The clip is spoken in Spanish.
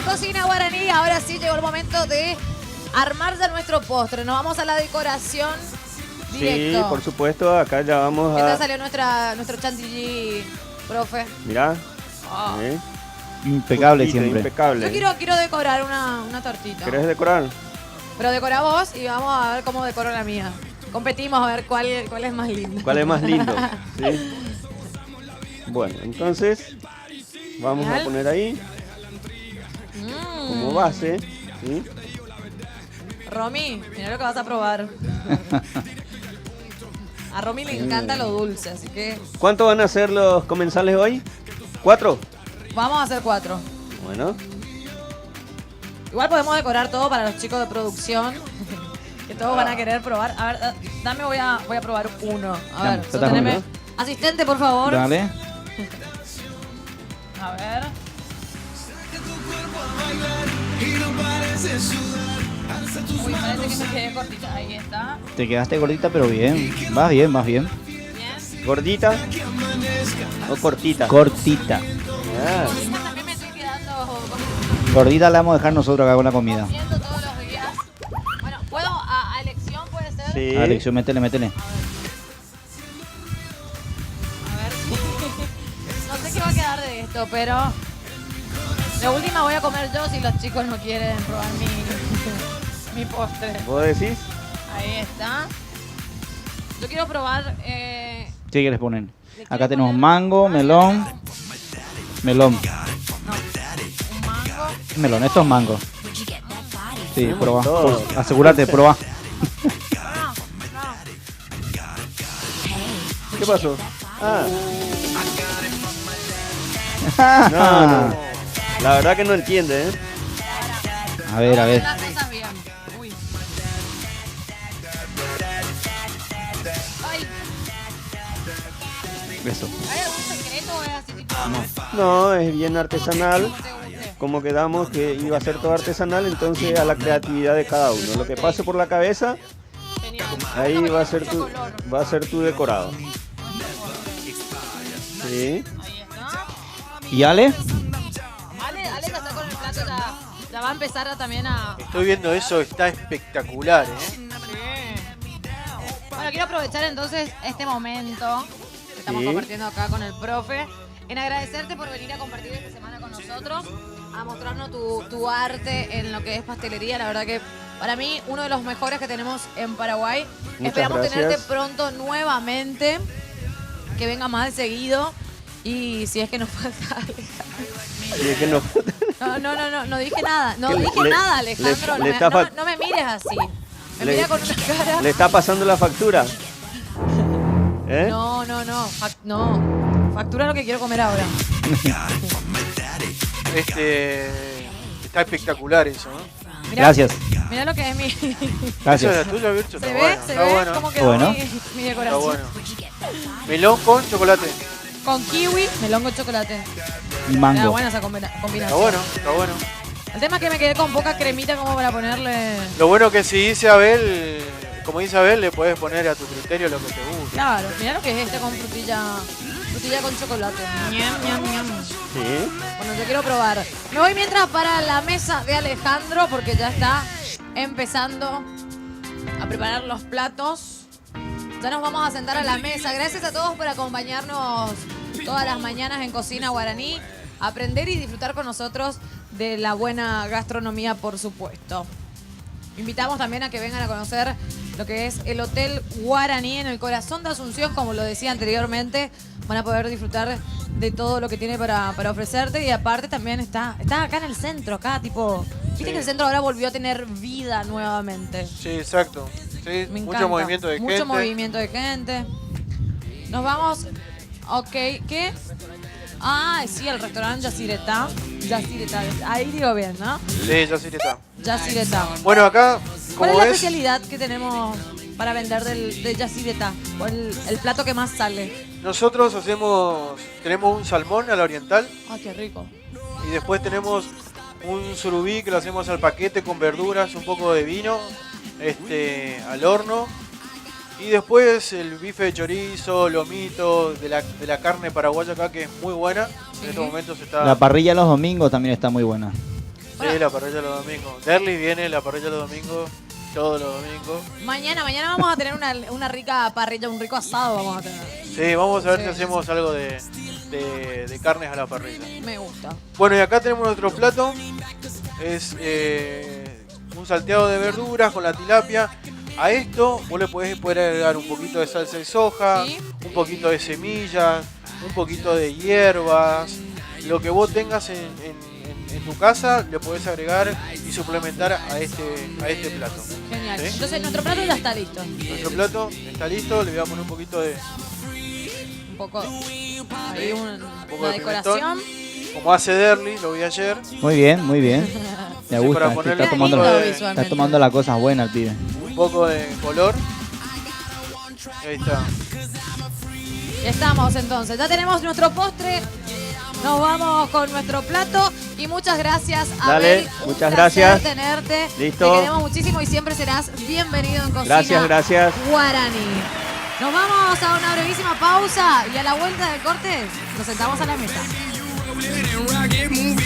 Cocina Guaraní, ahora sí llegó el momento de armar ya nuestro postre. Nos vamos a la decoración directo. Sí, por supuesto, acá ya vamos ¿Qué a... tal salió nuestro chantilly, profe? Mirá. Oh. Impecable Justito, siempre. impecable. Yo quiero decorar una tortita. ¿Querés decorar? Pero decora vos y vamos a ver cómo decoro la mía. Competimos a ver cuál es más lindo. ¿Cuál es más lindo? ¿Sí? Bueno, entonces vamos a poner ahí como base. ¿Sí? Romy, mira lo que vas a probar. A Romy le encanta lo dulce, así que... ¿Cuánto van a ser los comensales hoy? ¿4? Vamos a hacer 4. Bueno. Igual podemos decorar todo para los chicos de producción. Que todos van a querer probar. A ver, dame, voy a probar uno. A ver, sosteneme. Asistente, por favor. Dale. A ver. Uy, parece que me quedé cortita. Ahí está. Te quedaste gordita, pero bien. Vas bien, vas bien. Bien. ¿Gordita o cortita? Cortita. Ah, También me estoy quedando Gordita la vamos a dejar nosotros acá con la comida. comiendo todos los días. Bueno, ¿puedo a elección puede ser? sí. Alex, métele. A ver si... No sé qué va a quedar de esto, pero... De última voy a comer yo si los chicos no quieren probar mi postre. ¿Vos decís? Ahí está. Yo quiero probar... ¿Qué quieres poner? le Acá quiero tenemos poner- mango, melón. Melón. un mango. Melón, esto es mango. Sí, Tenemos probá. todo. Asegúrate, probá. ¿Qué pasó? No. La verdad que no entiende, ¿eh? A ver, a ver. Las cosas bien. Uy. Ay, Eso. ¿hay algún secreto o es así tipo... No, es bien artesanal. como te guste? Como quedamos que iba a ser todo artesanal, entonces a la creatividad de cada uno. Lo que pase por la cabeza, Genial. ahí Bueno, va a ser mucho color. tu decorado. Sí. Ahí está. ¿Y Ale? Ale ya está con el plato, ya va a empezar también a... Estoy viendo eso, está espectacular, ¿eh? Bueno, quiero aprovechar entonces este momento que estamos Sí. compartiendo acá con el profe, en agradecerte por venir a compartir esta semana con nosotros, a mostrarnos tu arte en lo que es pastelería. La verdad que para mí uno de los mejores que tenemos en Paraguay. Muchas Esperamos gracias. tenerte pronto nuevamente, que venga más seguido y si es que nos falta Alejandro. Y es que no. No dije nada. No ¿Qué dije nada, Alejandro. le está fal- No me mires así. Me Le- mira con una cara. ¿Le está pasando la factura? ¿Eh? No. Factura lo que quiero comer ahora. Está espectacular eso, ¿no? Mirá, Gracias. Mirá lo que es mi. Eso es Gracias. la tuya, Vircho. ¿Se Está ve? bueno, ¿Se está ve bueno. cómo quedó Bueno. mi Está decoración? bueno. Melón con chocolate. Con kiwi, melón con chocolate. Y Está mango. buena esa combinación. Está bueno, está bueno. El tema es que me quedé con poca cremita como para ponerle. Lo bueno que si dice Abel, como dice Abel, le puedes poner a tu criterio lo que te guste. Claro, mirá lo que es este con frutilla con chocolate. Ñam, ñam, ñam. Sí. Bueno, yo quiero probar. Me voy mientras para la mesa de Alejandro porque ya está empezando a preparar los platos. Ya nos vamos a sentar a la mesa. Gracias a todos por acompañarnos todas las mañanas en Cocina Guaraní. Aprender y disfrutar con nosotros de la buena gastronomía, por supuesto. Invitamos también a que vengan a conocer lo que es el Hotel Guaraní en el corazón de Asunción, como lo decía anteriormente. Van a poder disfrutar de todo lo que tiene para ofrecerte y aparte también está acá en el centro, acá tipo... Viste Sí. que el centro ahora volvió a tener vida nuevamente. Sí, exacto. Sí, Me mucho encanta. movimiento de gente. Mucho movimiento de gente. Nos vamos... Ok, ¿qué? Ah, sí, el restaurante Yacyretá. Yacyretá, ahí digo bien, ¿no? Sí, ya sí está. Yacyretá. Bueno, acá, ¿Cuál como es la ves, especialidad que tenemos para vender de Yacyretá? ¿Cuál el plato que más sale? Nosotros tenemos un salmón a la oriental ¡Ay, qué rico! y después tenemos un surubí que lo hacemos al paquete con verduras, un poco de vino, al horno. Y después el bife de chorizo, lomito, de la carne paraguaya acá que es muy buena. En estos momentos está... La parrilla los domingos también está muy buena. Sí, la parrilla los domingos. Derly viene la parrilla los domingos, todos los domingos. Mañana vamos a tener una rica parrilla, un rico asado vamos a tener. Sí, vamos a ver Sí. si hacemos algo de carnes a la parrilla. Me gusta. Bueno, y acá tenemos nuestro plato. Es un salteado de verduras con la tilapia. A esto vos le podés agregar un poquito de salsa de soja, Sí. un poquito de semillas, un poquito de hierbas. Lo que vos tengas en tu casa le podés agregar y suplementar a este plato. Genial. ¿Sí? Entonces nuestro plato ya está listo. Nuestro plato está listo, le voy a poner un poquito de Un poco ahí poco una de decoración. como hace Derly, lo vi ayer. Muy bien, muy bien. Me Sí, gusta. para Está ponerle tomando, un poco de- está tomando las cosas buenas el pibe. Un poco de color. Ahí está. Ya estamos entonces. Ya tenemos nuestro postre. Nos vamos con nuestro plato. Y muchas gracias, Abel. Dale, Un muchas placer gracias. tenerte. Listo. Te queremos muchísimo y siempre serás bienvenido en Cocina Gracias. Guaraní. Nos vamos a una brevísima pausa y a la vuelta del corte nos sentamos a la mesa. Rock it, move it.